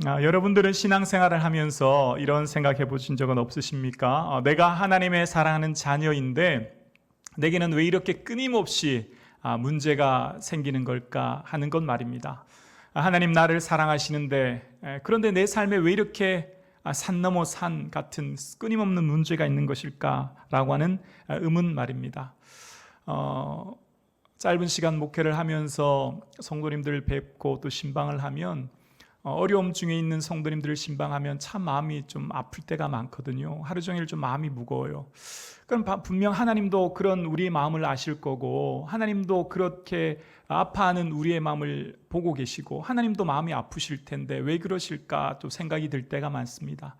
여러분들은 신앙생활을 하면서 이런 생각해 보신 적은 없으십니까? 내가 하나님의 사랑하는 자녀인데 내게는 왜 이렇게 끊임없이 문제가 생기는 걸까 하는 건 말입니다. 하나님 나를 사랑하시는데 그런데 내 삶에 왜 이렇게 산 넘어 산 같은 끊임없는 문제가 있는 것일까라고 하는 의문 말입니다. 짧은 시간 목회를 하면서 성도님들 뵙고 또 신방을 하면 어려움 중에 있는 성도님들을 신방하면 참 마음이 좀 아플 때가 많거든요. 하루 종일 좀 마음이 무거워요. 그럼 분명 하나님도 그런 우리의 마음을 아실 거고 하나님도 그렇게 아파하는 우리의 마음을 보고 계시고 하나님도 마음이 아프실 텐데 왜 그러실까 또 생각이 들 때가 많습니다.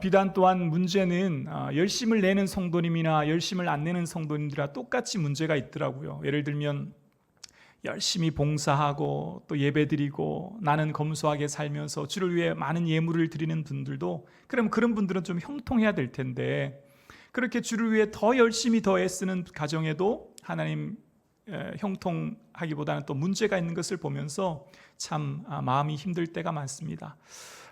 비단 또한 문제는 열심을 내는 성도님이나 열심을 안 내는 성도님들과 똑같이 문제가 있더라고요. 예를 들면 열심히 봉사하고 또 예배드리고 나는 검소하게 살면서 주를 위해 많은 예물을 드리는 분들도 그럼 그런 분들은 좀 형통해야 될 텐데 그렇게 주를 위해 더 열심히 더 애쓰는 가정에도 하나님 형통하기보다는 또 문제가 있는 것을 보면서 참 마음이 힘들 때가 많습니다.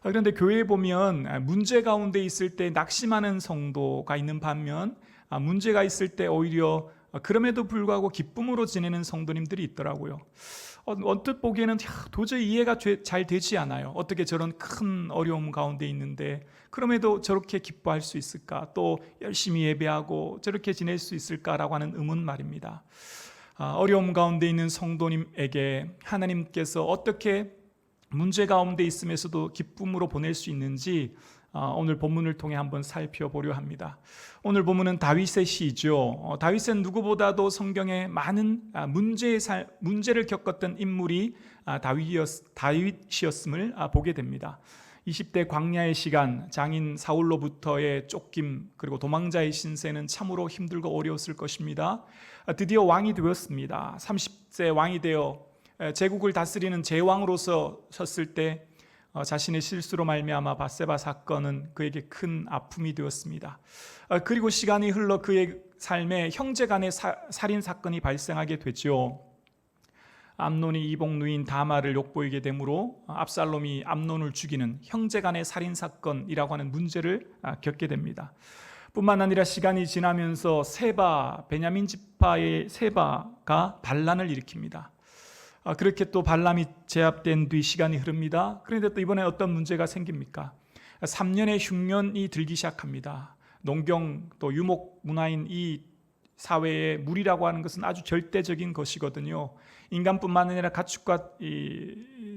그런데 교회에 보면 문제 가운데 있을 때 낙심하는 성도가 있는 반면 문제가 있을 때 오히려 그럼에도 불구하고 기쁨으로 지내는 성도님들이 있더라고요. 언뜻 보기에는 도저히 이해가 잘 되지 않아요. 어떻게 저런 큰 어려움 가운데 있는데 그럼에도 저렇게 기뻐할 수 있을까? 또 열심히 예배하고 저렇게 지낼 수 있을까라고 하는 의문 말입니다. 어려움 가운데 있는 성도님에게 하나님께서 어떻게 문제 가운데 있으면서도 기쁨으로 보낼 수 있는지 오늘 본문을 통해 한번 살펴보려 합니다. 오늘 본문은 다윗의 시죠. 다윗은 누구보다도 성경에 많은 문제를 겪었던 인물이 다윗이었음을 보게 됩니다. 20대 광야의 시간, 장인 사울로부터의 쫓김 그리고 도망자의 신세는 참으로 힘들고 어려웠을 것입니다. 드디어 왕이 되었습니다. 30세 왕이 되어 제국을 다스리는 제왕으로서 섰을 때 자신의 실수로 말미암아 밧세바 사건은 그에게 큰 아픔이 되었습니다. 그리고 시간이 흘러 그의 삶에 형제 간의 살인 사건이 발생하게 되죠. 암논이 이복 누인 다말을 욕보이게 되므로 압살롬이 암논을 죽이는 형제 간의 살인 사건이라고 하는 문제를 겪게 됩니다. 뿐만 아니라 시간이 지나면서 베냐민 지파의 세바가 반란을 일으킵니다. 그렇게 또 발람이 제압된 뒤 시간이 흐릅니다. 그런데 또 이번에 어떤 문제가 생깁니까? 3년의 흉년이 들기 시작합니다. 농경 또 유목 문화인 이 사회에 물이라고 하는 것은 아주 절대적인 것이거든요. 인간뿐만 아니라 가축과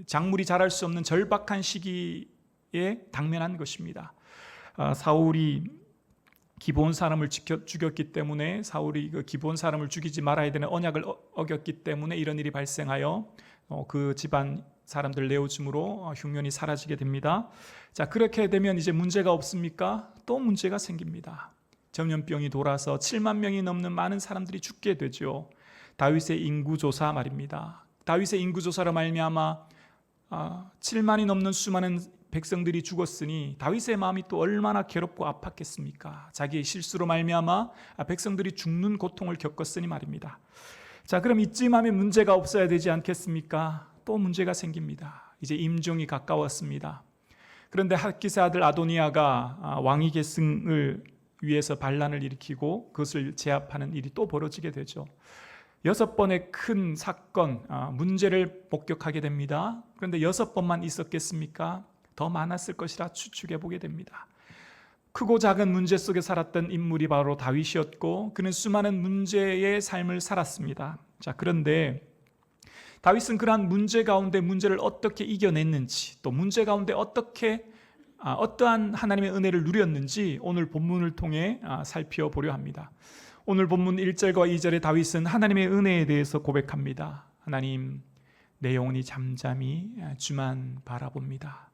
작물이 자랄 수 없는 절박한 시기에 당면한 것입니다. 사울이 기브온 사람을 죽였기 때문에 사울이 그 기브온 사람을 죽이지 말아야 되는 언약을 어겼기 때문에 이런 일이 발생하여 그 집안 사람들 내어줌으로 흉년이 사라지게 됩니다. 자, 그렇게 되면 이제 문제가 없습니까? 또 문제가 생깁니다. 전염병이 돌아서 7만 명이 넘는 많은 사람들이 죽게 되죠. 다윗의 인구조사 말입니다. 다윗의 인구조사로 말미암아 7만이 넘는 수많은 백성들이 죽었으니 다윗의 마음이 또 얼마나 괴롭고 아팠겠습니까? 자기의 실수로 말미암아 백성들이 죽는 고통을 겪었으니 말입니다. 자, 그럼 이쯤 하면 문제가 없어야 되지 않겠습니까? 또 문제가 생깁니다. 이제 임종이 가까웠습니다. 그런데 핫기스의 아들 아도니아가 왕위 계승을 위해서 반란을 일으키고 그것을 제압하는 일이 또 벌어지게 되죠. 6번의 큰 사건, 문제를 목격하게 됩니다. 그런데 6번만 있었겠습니까? 더 많았을 것이라 추측해 보게 됩니다. 크고 작은 문제 속에 살았던 인물이 바로 다윗이었고 그는 수많은 문제의 삶을 살았습니다. 자, 그런데 다윗은 그러한 문제 가운데 문제를 어떻게 이겨냈는지 또 문제 가운데 어떠한 하나님의 은혜를 누렸는지 오늘 본문을 통해 살펴보려 합니다. 오늘 본문 1절과 2절에 다윗은 하나님의 은혜에 대해서 고백합니다. 하나님, 내 영혼이 잠잠히 주만 바라봅니다.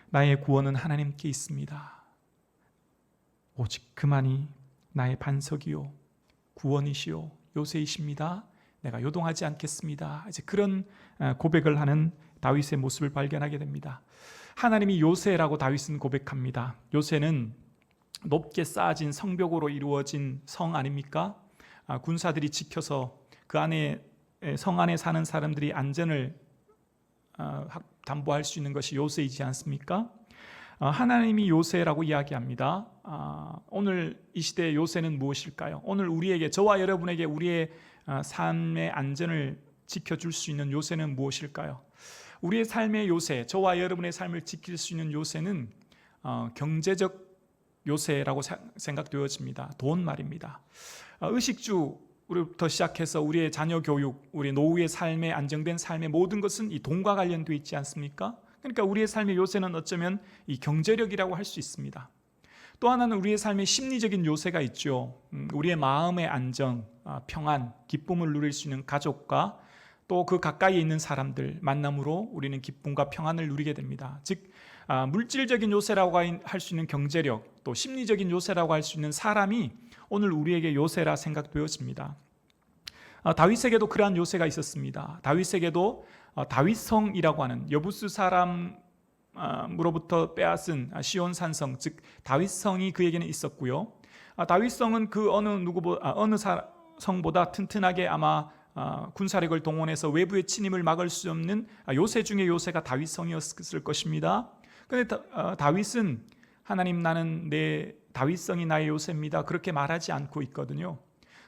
나의 구원은 하나님께 있습니다. 오직 그만이 나의 반석이요 구원이시요 요새이십니다. 내가 요동하지 않겠습니다. 이제 그런 고백을 하는 다윗의 모습을 발견하게 됩니다. 하나님이 요새라고 다윗은 고백합니다. 요새는 높게 쌓아진 성벽으로 이루어진 성 아닙니까? 군사들이 지켜서 그 안에 성 안에 사는 사람들이 안전을 담보할 수 있는 것이 요새이지 않습니까? 하나님이 요새라고 이야기합니다. 오늘 이 시대의 요새는 무엇일까요? 오늘 우리에게, 저와 여러분에게 우리의 삶의 안전을 지켜줄 수 있는 요새는 무엇일까요? 우리의 삶의 요새, 저와 여러분의 삶을 지킬 수 있는 요새는 경제적 요새라고 생각되어집니다. 돈 말입니다. 의식주부터 시작해서 우리의 자녀 교육, 우리 노후의 삶의 안정된 삶의 모든 것은 이 돈과 관련되어 있지 않습니까? 그러니까 우리의 삶의 요새는 어쩌면 이 경제력이라고 할 수 있습니다. 또 하나는 우리의 삶의 심리적인 요새가 있죠. 우리의 마음의 안정, 평안, 기쁨을 누릴 수 있는 가족과 또 그 가까이에 있는 사람들 만남으로 우리는 기쁨과 평안을 누리게 됩니다. 즉 물질적인 요새라고 할 수 있는 경제력, 또 심리적인 요새라고 할 수 있는 사람이 오늘 우리에게 요새라 생각되어집니다. 다윗에게도 그러한 요새가 있었습니다. 다윗에게도 다윗성이라고 하는 여부스 사람으로부터 빼앗은 시온 산성, 즉 다윗성이 그에게는 있었고요. 다윗성은 그 어느 성보다 튼튼하게 아마 군사력을 동원해서 외부의 침입을 막을 수 없는 요새 중의 요새가 다윗성이었을 것입니다. 그런데 다윗은 하나님, 나는 내 다윗성이 나의 요새입니다, 그렇게 말하지 않고 있거든요.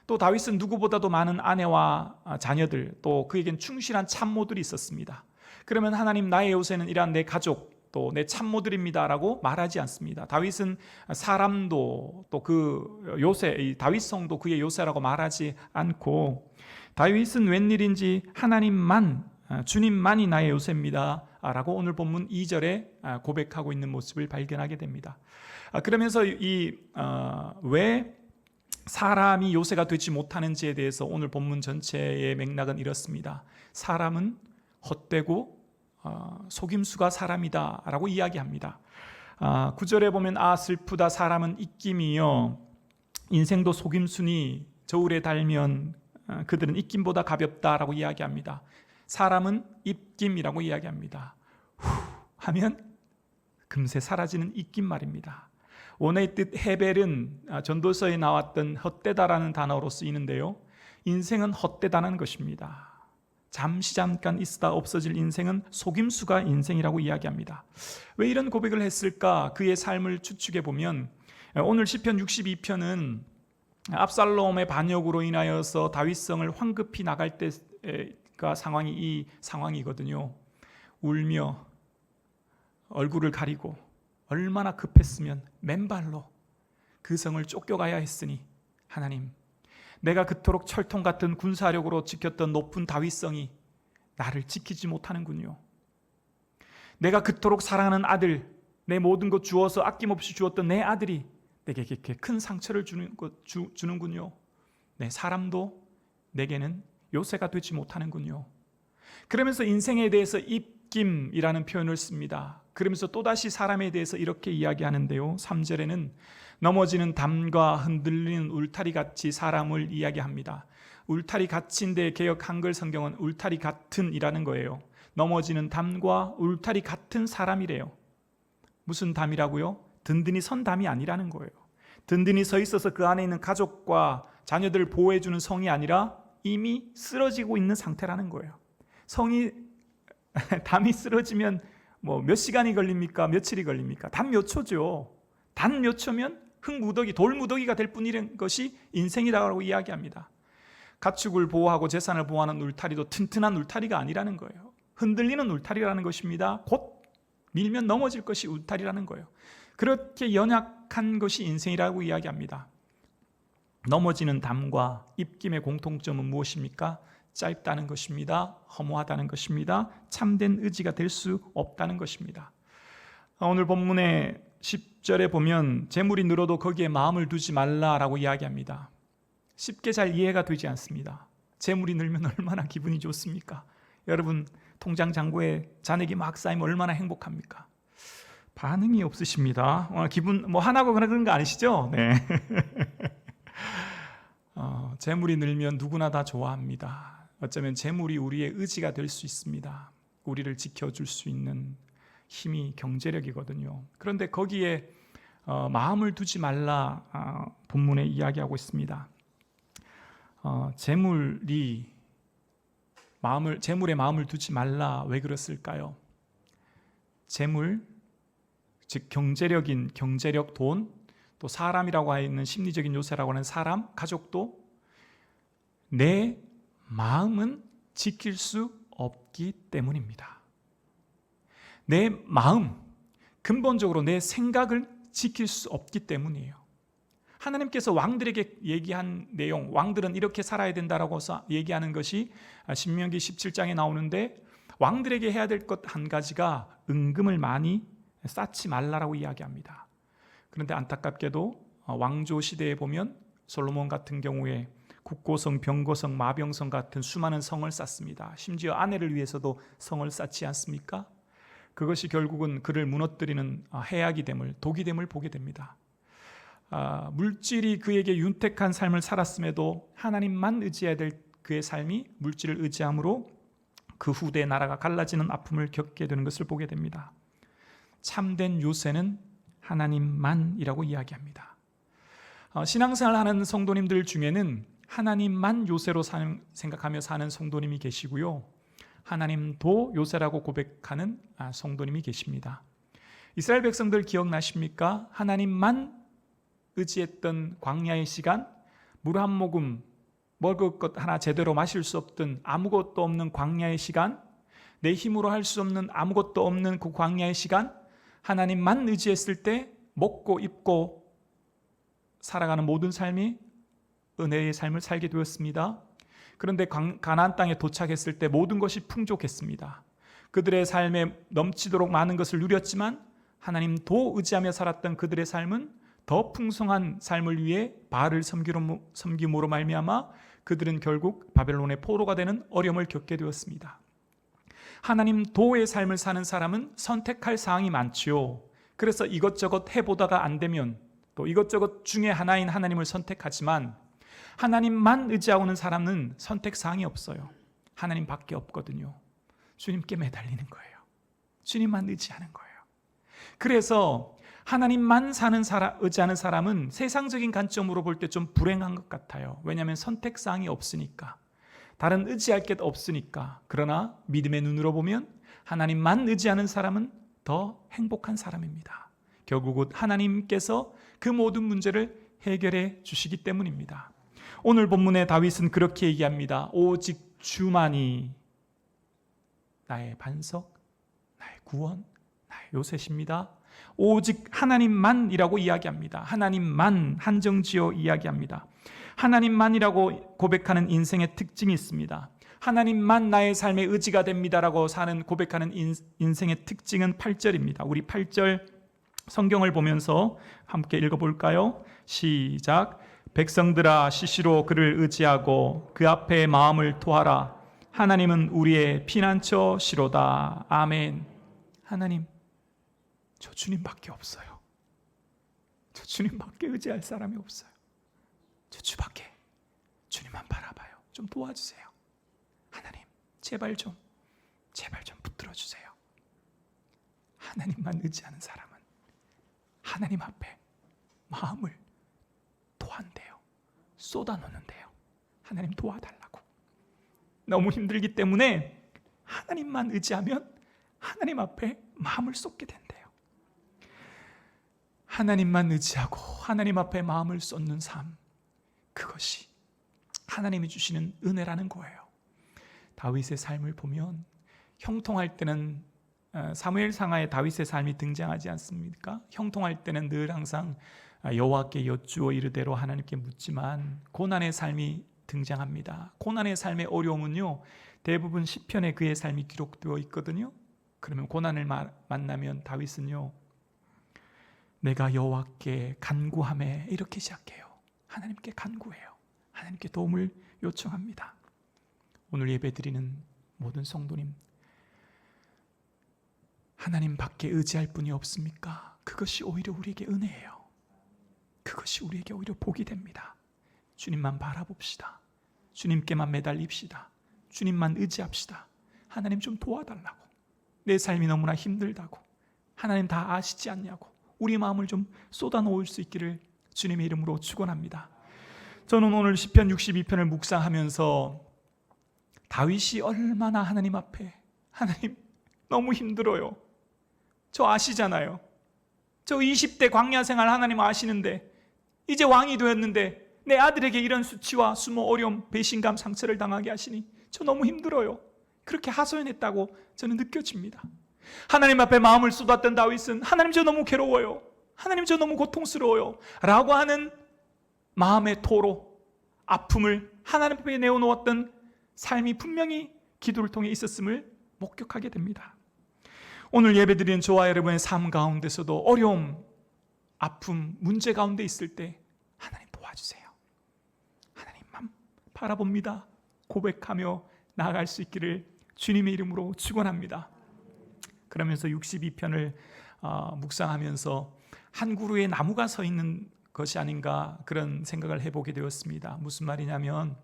또 다윗은 누구보다도 많은 아내와 자녀들, 또 그에겐 충실한 참모들이 있었습니다. 그러면 하나님, 나의 요새는 이러한 내 가족, 또 내 참모들입니다 라고 말하지 않습니다. 다윗은 사람도 또 그 요새, 이 다윗성도 그의 요새라고 말하지 않고, 다윗은 웬일인지 하나님만, 주님만이 나의 요새입니다 라고 오늘 본문 2절에 고백하고 있는 모습을 발견하게 됩니다. 그러면서 왜 사람이 요새가 되지 못하는지에 대해서 오늘 본문 전체의 맥락은 이렇습니다. 사람은 헛되고 속임수가 사람이다 라고 이야기합니다. 9절에 보면 슬프다 사람은 입김이요 인생도 속임수니 저울에 달면 그들은 입김보다 가볍다라고 이야기합니다. 사람은 입김이라고 이야기합니다. 하면 금세 사라지는 입김 말입니다. 원어의 뜻 헤벨은 전도서에 나왔던 헛되다라는 단어로 쓰이는데요, 인생은 헛되다는 것입니다. 잠깐 있다 없어질 인생은 속임수가 인생이라고 이야기합니다. 왜 이런 고백을 했을까? 그의 삶을 추측해 보면 오늘 시편 62편은 압살롬의 반역으로 인하여서 다윗성을 황급히 나갈 때가 상황이 이 상황이거든요. 울며 얼굴을 가리고 얼마나 급했으면 맨발로 그 성을 쫓겨가야 했으니, 하나님, 내가 그토록 철통 같은 군사력으로 지켰던 높은 다윗성이 나를 지키지 못하는군요. 내가 그토록 사랑하는 아들, 내 모든 것 주어서 아낌없이 주었던 내 아들이 내게 이렇게 큰 상처를 주는군요. 내 사람도 내게는 요새가 되지 못하는군요. 그러면서 인생에 대해서 입김이라는 표현을 씁니다. 그러면서 또다시 사람에 대해서 이렇게 이야기하는데요, 3절에는 넘어지는 담과 흔들리는 울타리 같이 사람을 이야기합니다. 울타리 같이인데 개역 한글 성경은 울타리 같은 이라는 거예요. 넘어지는 담과 울타리 같은 사람이래요. 무슨 담이라고요? 든든히 선 담이 아니라는 거예요. 든든히 서 있어서 그 안에 있는 가족과 자녀들을 보호해주는 성이 아니라 이미 쓰러지고 있는 상태라는 거예요. 담이 쓰러지면 몇 시간이 걸립니까? 며칠이 걸립니까? 단 몇 초죠. 단 몇 초면 흙무더기, 돌무더기가 될 뿐이라는 것이 인생이라고 이야기합니다. 가축을 보호하고 재산을 보호하는 울타리도 튼튼한 울타리가 아니라는 거예요. 흔들리는 울타리라는 것입니다. 곧 밀면 넘어질 것이 울타리라는 거예요. 그렇게 연약한 것이 인생이라고 이야기합니다. 넘어지는 담과 입김의 공통점은 무엇입니까? 짧다는 것입니다. 허무하다는 것입니다. 참된 의지가 될 수 없다는 것입니다. 오늘 본문의 10절에 보면 재물이 늘어도 거기에 마음을 두지 말라라고 이야기합니다. 쉽게 잘 이해가 되지 않습니다. 재물이 늘면 얼마나 기분이 좋습니까? 여러분, 통장 잔고에 잔액이 막 쌓이면 얼마나 행복합니까? 반응이 없으십니다. 기분 화나고 그런 거 아니시죠? 네. 재물이 늘면 누구나 다 좋아합니다. 어쩌면 재물이 우리의 의지가 될 수 있습니다. 우리를 지켜줄 수 있는 힘이 경제력이거든요. 그런데 거기에 마음을 두지 말라 본문에 이야기하고 있습니다. 재물이 재물에 마음을 두지 말라. 왜 그랬을까요? 재물, 즉 경제력, 돈, 또 사람이라고 하는 심리적인 요새라고 하는 사람, 가족도 내 마음은 지킬 수 없기 때문입니다. 내 마음, 근본적으로 내 생각을 지킬 수 없기 때문이에요. 하나님께서 왕들에게 얘기한 내용, 왕들은 이렇게 살아야 된다라고 얘기하는 것이 신명기 17장에 나오는데, 왕들에게 해야 될 것 한 가지가 은금을 많이 쌓지 말라라고 이야기합니다. 그런데 안타깝게도 왕조 시대에 보면 솔로몬 같은 경우에 국고성, 병고성, 마병성 같은 수많은 성을 쌓습니다. 심지어 아내를 위해서도 성을 쌓지 않습니까? 그것이 결국은 그를 무너뜨리는 해악이 됨을, 독이 됨을 보게 됩니다. 물질이 그에게 윤택한 삶을 살았음에도 하나님만 의지해야 될 그의 삶이 물질을 의지함으로 그 후대의 나라가 갈라지는 아픔을 겪게 되는 것을 보게 됩니다. 참된 요새는 하나님만이라고 이야기합니다. 신앙생활 하는 성도님들 중에는 하나님만 요새로 생각하며 사는 성도님이 계시고요, 하나님도 요새라고 고백하는 성도님이 계십니다. 이스라엘 백성들 기억나십니까? 하나님만 의지했던 광야의 시간, 물 한 모금, 먹을 것 하나 제대로 마실 수 없던 아무것도 없는 광야의 시간, 내 힘으로 할 수 없는 아무것도 없는 그 광야의 시간, 하나님만 의지했을 때 먹고 입고 살아가는 모든 삶이 은혜의 삶을 살게 되었습니다. 그런데 가나안 땅에 도착했을 때 모든 것이 풍족했습니다. 그들의 삶에 넘치도록 많은 것을 누렸지만 하나님도 의지하며 살았던 그들의 삶은 더 풍성한 삶을 위해 바알을 섬김으로 말미암아 그들은 결국 바벨론의 포로가 되는 어려움을 겪게 되었습니다. 하나님 도의 삶을 사는 사람은 선택할 사항이 많지요. 그래서 이것저것 해보다가 안 되면 또 이것저것 중에 하나인 하나님을 선택하지만, 하나님만 의지하고는 사람은 선택 사항이 없어요. 하나님밖에 없거든요. 주님께 매달리는 거예요. 주님만 의지하는 거예요. 그래서 하나님만 의지하는 사람은 세상적인 관점으로 볼 때 좀 불행한 것 같아요. 왜냐하면 선택 사항이 없으니까, 다른 의지할 게 없으니까. 그러나 믿음의 눈으로 보면 하나님만 의지하는 사람은 더 행복한 사람입니다. 결국은 하나님께서 그 모든 문제를 해결해 주시기 때문입니다. 오늘 본문의 다윗은 그렇게 얘기합니다. 오직 주만이 나의 반석, 나의 구원, 나의 요새십니다. 오직 하나님만이라고 이야기합니다. 하나님만 한정지어 이야기합니다. 하나님만이라고 고백하는 인생의 특징이 있습니다. 하나님만 나의 삶의 의지가 됩니다라고 고백하는 인생의 특징은 8절입니다. 우리 8절 성경을 보면서 함께 읽어볼까요? 시작. 백성들아 시시로 그를 의지하고 그 앞에 마음을 토하라. 하나님은 우리의 피난처 시로다. 아멘. 하나님, 저 주님밖에 없어요. 저 주님밖에 의지할 사람이 없어요. 저 주밖에 주님만 바라봐요. 좀 도와주세요. 하나님, 제발 좀 붙들어 주세요. 하나님만 의지하는 사람은 하나님 앞에 마음을 토한대요. 쏟아놓는데요. 하나님 도와달라고. 너무 힘들기 때문에 하나님만 의지하면 하나님 앞에 마음을 쏟게 된대요. 하나님만 의지하고 하나님 앞에 마음을 쏟는 삶, 그것이 하나님이 주시는 은혜라는 거예요. 다윗의 삶을 보면 형통할 때는 사무엘상하에 다윗의 삶이 등장하지 않습니까? 형통할 때는 늘 항상 여호와께 여쭈어 이르되로 하나님께 묻지만 고난의 삶이 등장합니다. 고난의 삶의 어려움은요, 대부분 시편에 그의 삶이 기록되어 있거든요. 그러면 고난을 만나면 다윗은요, 내가 여호와께 간구하매 이렇게 시작해요. 하나님께 간구해요. 하나님께 도움을 요청합니다. 오늘 예배드리는 모든 성도님, 하나님 밖에 의지할 분이 없습니까? 그것이 오히려 우리에게 은혜예요. 그것이 우리에게 오히려 복이 됩니다. 주님만 바라봅시다. 주님께만 매달립시다. 주님만 의지합시다. 하나님 좀 도와달라고. 내 삶이 너무나 힘들다고. 하나님 다 아시지 않냐고. 우리 마음을 좀 쏟아놓을 수 있기를 주님의 이름으로 축원합니다. 저는 오늘 시편 62편을 묵상하면서 다윗이 얼마나 하나님 앞에, 하나님 너무 힘들어요. 저 아시잖아요. 저 20대 광야 생활 하나님 아시는데 이제 왕이 되었는데 내 아들에게 이런 수치와 수모, 어려움, 배신감, 상처를 당하게 하시니 저 너무 힘들어요. 그렇게 하소연했다고 저는 느껴집니다. 하나님 앞에 마음을 쏟았던 다윗은 하나님 저 너무 괴로워요, 하나님 저 너무 고통스러워요 라고 하는 마음의 토로, 아픔을 하나님 앞에 내어놓았던 삶이 분명히 기도를 통해 있었음을 목격하게 됩니다. 오늘 예배드리는 저와 여러분의 삶 가운데서도 어려움, 아픔, 문제 가운데 있을 때 하나님 도와주세요, 하나님만 바라봅니다 고백하며 나아갈 수 있기를 주님의 이름으로 축원합니다. 그러면서 62편을 묵상하면서 한 그루의 나무가 서 있는 것이 아닌가 그런 생각을 해보게 되었습니다. 무슨 말이냐면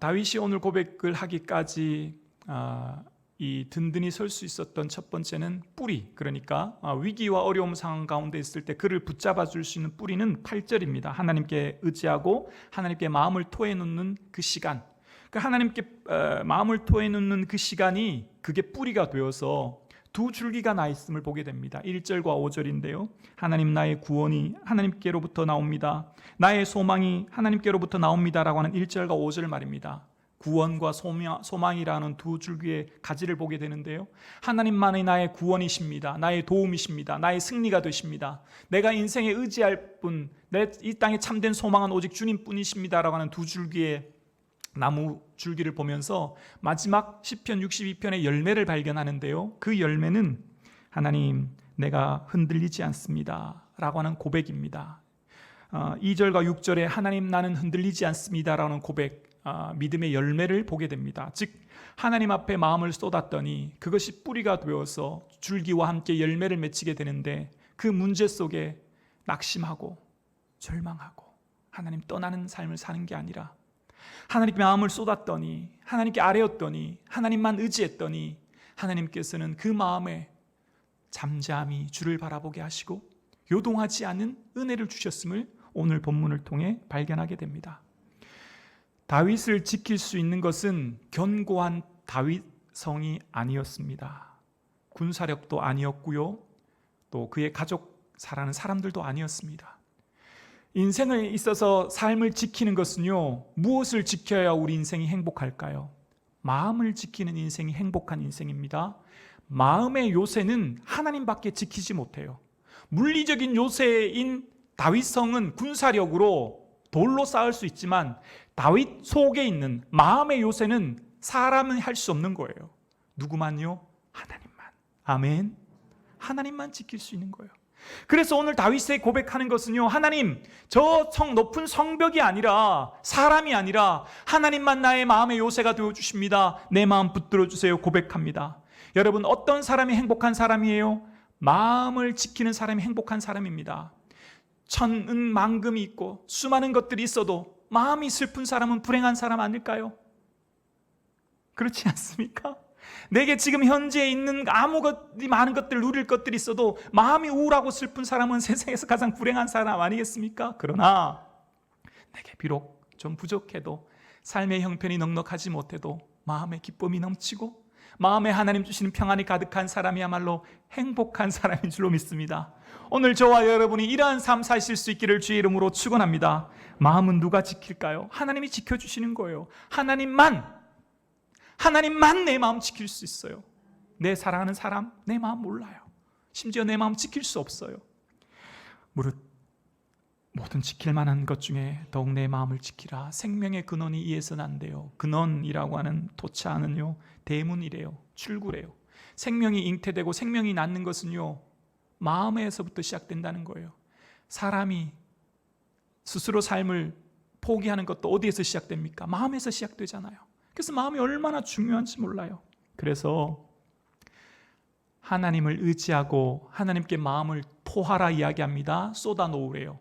다윗이 오늘 고백을 하기까지 이 든든히 설 수 있었던 첫 번째는 뿌리, 그러니까 위기와 어려움 상황 가운데 있을 때 그를 붙잡아 줄 수 있는 뿌리는 8절입니다. 하나님께 의지하고 하나님께 마음을 토해 놓는 그 시간, 그 하나님께 마음을 토해 놓는 그 시간이 그게 뿌리가 되어서 두 줄기가 나 있음을 보게 됩니다. 1절과 5절인데요. 하나님 나의 구원이 하나님께로부터 나옵니다. 나의 소망이 하나님께로부터 나옵니다라고 하는 1절과 5절 말입니다. 구원과 소망이라는 두 줄기의 가지를 보게 되는데요. 하나님만이 나의 구원이십니다. 나의 도움이십니다. 나의 승리가 되십니다. 내가 인생에 의지할 분, 내 이 땅에 참된 소망은 오직 주님뿐이십니다라고 하는 두 줄기의 나무 줄기를 보면서 마지막 시편 62편의 열매를 발견하는데요. 그 열매는 하나님 내가 흔들리지 않습니다 라고 하는 고백입니다. 2절과 6절에 하나님 나는 흔들리지 않습니다 라는 고백, 믿음의 열매를 보게 됩니다. 즉 하나님 앞에 마음을 쏟았더니 그것이 뿌리가 되어서 줄기와 함께 열매를 맺히게 되는데 그 문제 속에 낙심하고 절망하고 하나님 떠나는 삶을 사는 게 아니라 하나님께 마음을 쏟았더니, 하나님께 아뢰었더니, 하나님만 의지했더니 하나님께서는 그 마음에 잠잠히 주를 바라보게 하시고 요동하지 않은 은혜를 주셨음을 오늘 본문을 통해 발견하게 됩니다. 다윗을 지킬 수 있는 것은 견고한 다윗성이 아니었습니다. 군사력도 아니었고요, 또 그의 가족 사랑하는 사람들도 아니었습니다. 인생에 있어서 삶을 지키는 것은요, 무엇을 지켜야 우리 인생이 행복할까요? 마음을 지키는 인생이 행복한 인생입니다. 마음의 요새는 하나님밖에 지키지 못해요. 물리적인 요새인 다윗성은 군사력으로 돌로 쌓을 수 있지만 다윗 속에 있는 마음의 요새는 사람은 할 수 없는 거예요. 누구만요? 하나님만. 아멘. 하나님만 지킬 수 있는 거예요. 그래서 오늘 다윗의 고백하는 것은요, 하나님 저 높은 성벽이 아니라, 사람이 아니라 하나님만 나의 마음의 요새가 되어주십니다. 내 마음 붙들어 주세요 고백합니다. 여러분, 어떤 사람이 행복한 사람이에요? 마음을 지키는 사람이 행복한 사람입니다. 천은만금이 있고 수많은 것들이 있어도 마음이 슬픈 사람은 불행한 사람 아닐까요? 그렇지 않습니까? 내게 지금 현재 있는 많은 것들, 누릴 것들이 있어도 마음이 우울하고 슬픈 사람은 세상에서 가장 불행한 사람 아니겠습니까? 그러나 내게 비록 좀 부족해도, 삶의 형편이 넉넉하지 못해도 마음의 기쁨이 넘치고 마음에 하나님 주시는 평안이 가득한 사람이야말로 행복한 사람인 줄로 믿습니다. 오늘 저와 여러분이 이러한 삶 사실 수 있기를 주의 이름으로 축원합니다. 마음은 누가 지킬까요? 하나님이 지켜주시는 거예요. 하나님만 내 마음 지킬 수 있어요. 내 사랑하는 사람 내 마음 몰라요. 심지어 내 마음 지킬 수 없어요. 무릇 모든 지킬 만한 것 중에 더욱 내 마음을 지키라. 생명의 근원이 이에서 난대요. 근원이라고 하는 토차는요, 대문이래요. 출구래요. 생명이 잉태되고 생명이 낳는 것은요, 마음에서부터 시작된다는 거예요. 사람이 스스로 삶을 포기하는 것도 어디에서 시작됩니까? 마음에서 시작되잖아요. 그래서 마음이 얼마나 중요한지 몰라요. 그래서 하나님을 의지하고 하나님께 마음을 토하라 이야기합니다. 쏟아놓으래요.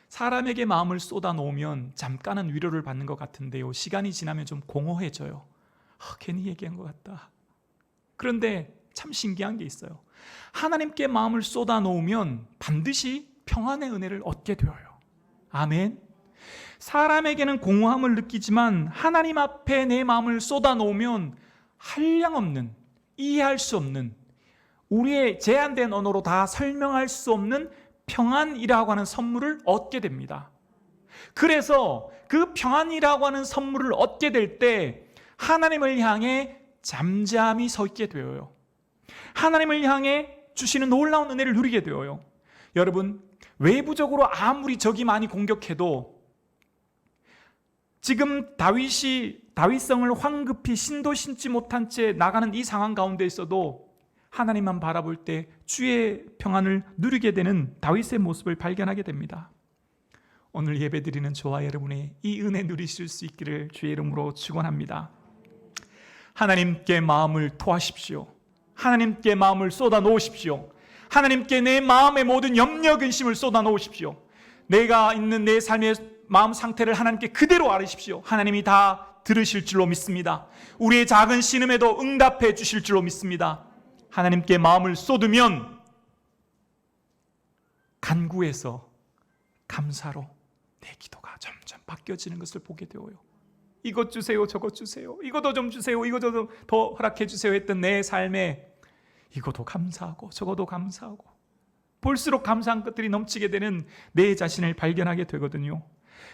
사람에게 마음을 쏟아놓으면 잠깐은 위로를 받는 것 같은데요, 시간이 지나면 좀 공허해져요. 괜히 얘기한 것 같다. 그런데 참 신기한 게 있어요. 하나님께 마음을 쏟아놓으면 반드시 평안의 은혜를 얻게 되어요. 아멘. 사람에게는 공허함을 느끼지만 하나님 앞에 내 마음을 쏟아놓으면 한량없는, 이해할 수 없는, 우리의 제한된 언어로 다 설명할 수 없는 평안이라고 하는 선물을 얻게 됩니다. 그래서 그 평안이라고 하는 선물을 얻게 될 때 하나님을 향해 잠잠히 서 있게 되어요. 하나님을 향해 주시는 놀라운 은혜를 누리게 되어요. 여러분, 외부적으로 아무리 적이 많이 공격해도 지금 다윗성을 황급히 신도 신지 못한 채 나가는 이 상황 가운데 있어도 하나님만 바라볼 때 주의 평안을 누리게 되는 다윗의 모습을 발견하게 됩니다. 오늘 예배드리는 저와 여러분의 이 은혜 누리실 수 있기를 주의 이름으로 축원합니다. 하나님께 마음을 토하십시오. 하나님께 마음을 쏟아 놓으십시오. 하나님께 내 마음의 모든 염려 근심을 쏟아 놓으십시오. 내가 있는 내 삶의 마음 상태를 하나님께 그대로 아뢰십시오. 하나님이 다 들으실 줄로 믿습니다. 우리의 작은 신음에도 응답해 주실 줄로 믿습니다. 하나님께 마음을 쏟으면 간구에서 감사로 내 기도가 점점 바뀌어지는 것을 보게 되어요. 이것 주세요, 저것 주세요, 이것도 좀 주세요, 이것도 더 허락해 주세요 했던 내 삶에 이것도 감사하고 저것도 감사하고 볼수록 감사한 것들이 넘치게 되는 내 자신을 발견하게 되거든요.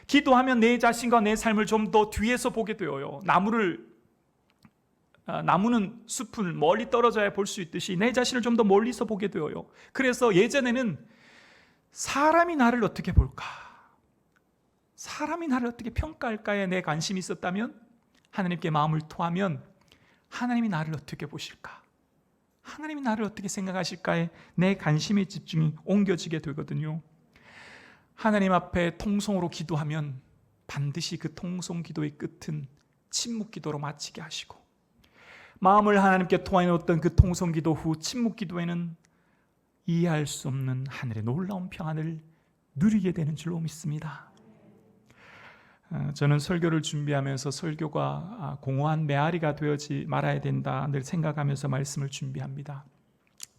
기도하면 내 자신과 내 삶을 좀 더 뒤에서 보게 되어요. 나무는 숲을 멀리 떨어져야 볼 수 있듯이 내 자신을 좀 더 멀리서 보게 되어요. 그래서 예전에는 사람이 나를 어떻게 볼까, 사람이 나를 어떻게 평가할까에 내 관심이 있었다면, 하나님께 마음을 토하면 하나님이 나를 어떻게 보실까, 하나님이 나를 어떻게 생각하실까에 내 관심의 집중이 옮겨지게 되거든요. 하나님 앞에 통성으로 기도하면 반드시 그 통성 기도의 끝은 침묵 기도로 마치게 하시고, 마음을 하나님께 토해 놓았던 그 통성 기도 후 침묵 기도에는 이해할 수 없는 하늘의 놀라운 평안을 누리게 되는 줄로 믿습니다. 저는 설교를 준비하면서 설교가 공허한 메아리가 되어지 말아야 된다 늘 생각하면서 말씀을 준비합니다.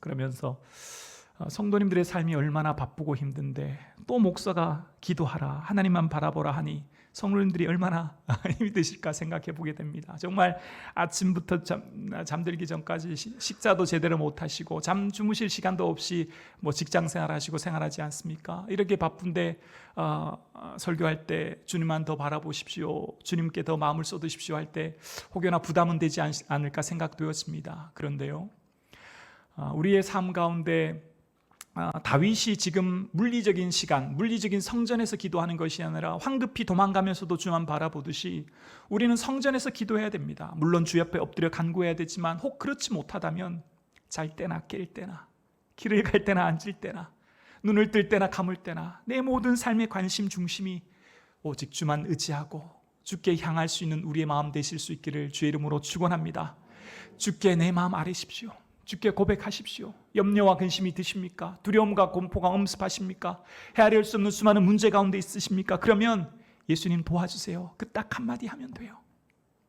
그러면서 성도님들의 삶이 얼마나 바쁘고 힘든데 또 목사가 기도하라, 하나님만 바라보라 하니 성도님들이 얼마나 힘이 드실까 생각해 보게 됩니다. 정말 아침부터 잠들기 전까지 식사도 제대로 못 하시고 잠 주무실 시간도 없이 직장 생활하시고 생활하지 않습니까? 이렇게 바쁜데 설교할 때 주님만 더 바라보십시오, 주님께 더 마음을 쏟으십시오 할 때 혹여나 부담은 되지 않을까 생각되었습니다. 그런데요, 우리의 삶 가운데 다윗이 지금 물리적인 시간, 물리적인 성전에서 기도하는 것이 아니라 황급히 도망가면서도 주만 바라보듯이 우리는 성전에서 기도해야 됩니다. 물론 주 옆에 엎드려 간구해야 되지만 혹 그렇지 못하다면 잘 때나 깰 때나, 길을 갈 때나 앉을 때나, 눈을 뜰 때나 감을 때나 내 모든 삶의 관심 중심이 오직 주만 의지하고 주께 향할 수 있는 우리의 마음 되실 수 있기를 주의 이름으로 축원합니다. 주께 내 마음 아뢰십시오. 주께 고백하십시오. 염려와 근심이 드십니까? 두려움과 공포가 엄습하십니까? 헤아릴 수 없는 수많은 문제 가운데 있으십니까? 그러면 예수님 도와주세요. 그 딱 한마디 하면 돼요.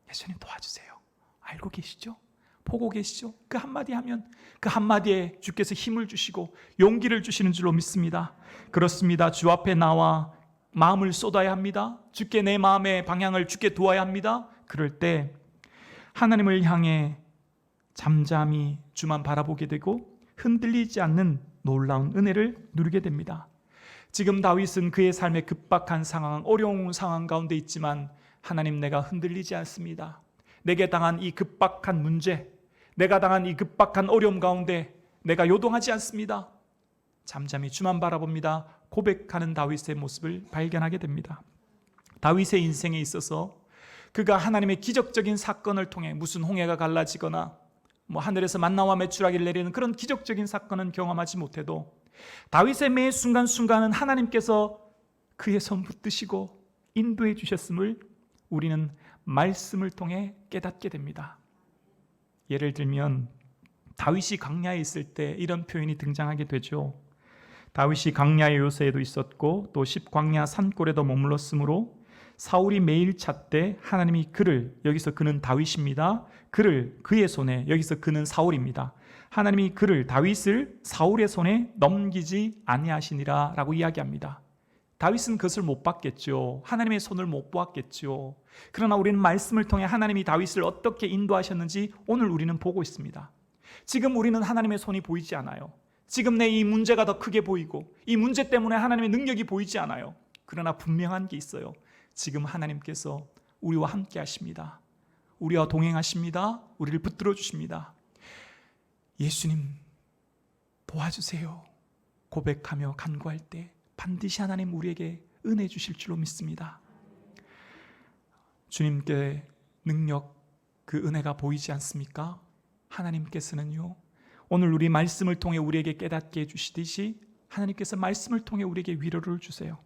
예수님 도와주세요. 알고 계시죠? 보고 계시죠? 그 한마디 하면 그 한마디에 주께서 힘을 주시고 용기를 주시는 줄로 믿습니다. 그렇습니다. 주 앞에 나와 마음을 쏟아야 합니다. 주께 내 마음의 방향을 주께 두어야 합니다. 그럴 때 하나님을 향해 잠잠히 주만 바라보게 되고 흔들리지 않는 놀라운 은혜를 누리게 됩니다. 지금 다윗은 그의 삶의 급박한 상황, 어려운 상황 가운데 있지만 하나님, 내가 흔들리지 않습니다. 내게 당한 이 급박한 문제, 내가 당한 이 급박한 어려움 가운데 내가 요동하지 않습니다. 잠잠히 주만 바라봅니다. 고백하는 다윗의 모습을 발견하게 됩니다. 다윗의 인생에 있어서 그가 하나님의 기적적인 사건을 통해 무슨 홍해가 갈라지거나 하늘에서 만나와 메추라기를 내리는 그런 기적적인 사건은 경험하지 못해도 다윗의 매 순간순간은 하나님께서 그의 손 붙드시고 인도해 주셨음을 우리는 말씀을 통해 깨닫게 됩니다. 예를 들면 다윗이 광야에 있을 때 이런 표현이 등장하게 되죠. 다윗이 광야의 요새에도 있었고 또 십광야 산골에도 머물렀으므로 사울이 매일 찾되 하나님이 그를, 여기서 그는 다윗입니다. 그를 그의 손에, 여기서 그는 사울입니다. 하나님이 그를, 다윗을 사울의 손에 넘기지 아니하시니라 라고 이야기합니다. 다윗은 그것을 못 봤겠죠. 하나님의 손을 못 보았겠죠. 그러나 우리는 말씀을 통해 하나님이 다윗을 어떻게 인도하셨는지 오늘 우리는 보고 있습니다. 지금 우리는 하나님의 손이 보이지 않아요. 지금 내 이 문제가 더 크게 보이고 이 문제 때문에 하나님의 능력이 보이지 않아요. 그러나 분명한 게 있어요. 지금 하나님께서 우리와 함께 하십니다. 우리와 동행하십니다. 우리를 붙들어 주십니다. 예수님 도와주세요 고백하며 간구할 때 반드시 하나님 우리에게 은혜 주실 줄로 믿습니다. 주님께 능력, 그 은혜가 보이지 않습니까? 하나님께서는요, 오늘 우리 말씀을 통해 우리에게 깨닫게 해주시듯이 하나님께서 말씀을 통해 우리에게 위로를 주세요.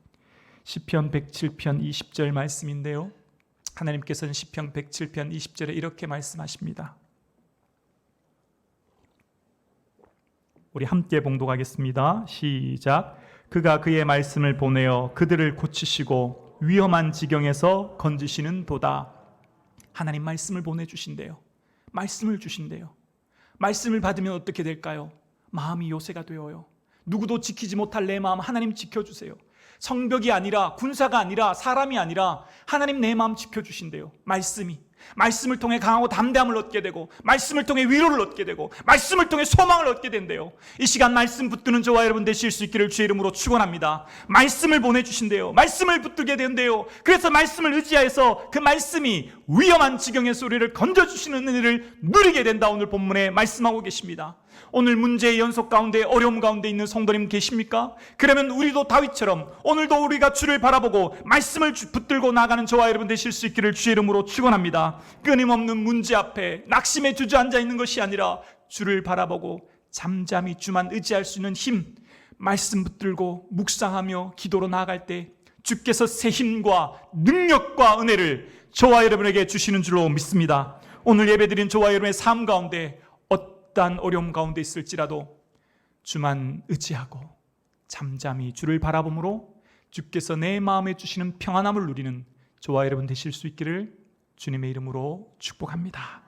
시편 107편 20절 말씀인데요, 하나님께서는 시편 107편 20절에 이렇게 말씀하십니다. 우리 함께 봉독하겠습니다. 시작. 그가 그의 말씀을 보내어 그들을 고치시고 위험한 지경에서 건지시는 도다. 하나님 말씀을 보내주신대요. 말씀을 주신대요. 말씀을 받으면 어떻게 될까요? 마음이 요새가 되어요. 누구도 지키지 못할 내 마음 하나님 지켜주세요. 성벽이 아니라, 군사가 아니라, 사람이 아니라 하나님 내 마음 지켜주신대요. 말씀을 통해 강하고 담대함을 얻게 되고, 말씀을 통해 위로를 얻게 되고, 말씀을 통해 소망을 얻게 된대요. 이 시간 말씀 붙드는 저와 여러분 되실 수 있기를 주의 이름으로 축원합니다. 말씀을 보내주신대요. 말씀을 붙들게 된대요. 그래서 말씀을 의지하여서 그 말씀이 위험한 지경에서 우리를 건져주시는 은혜를 누리게 된다. 오늘 본문에 말씀하고 계십니다. 오늘 문제의 연속 가운데, 어려움 가운데 있는 성도님 계십니까? 그러면 우리도 다윗처럼 오늘도 우리가 주를 바라보고 말씀을 붙들고 나가는 저와 여러분 되실 수 있기를 주의 이름으로 축원합니다. 끊임없는 문제 앞에 낙심에 주저앉아 있는 것이 아니라 주를 바라보고 잠잠히 주만 의지할 수 있는 힘, 말씀 붙들고 묵상하며 기도로 나아갈 때 주께서 새 힘과 능력과 은혜를 저와 여러분에게 주시는 줄로 믿습니다. 오늘 예배드린 저와 여러분의 삶 가운데 어떠한 어려움 가운데 있을지라도 주만 의지하고 잠잠히 주를 바라봄으로 주께서 내 마음에 주시는 평안함을 누리는 저와 여러분 되실 수 있기를 주님의 이름으로 축복합니다.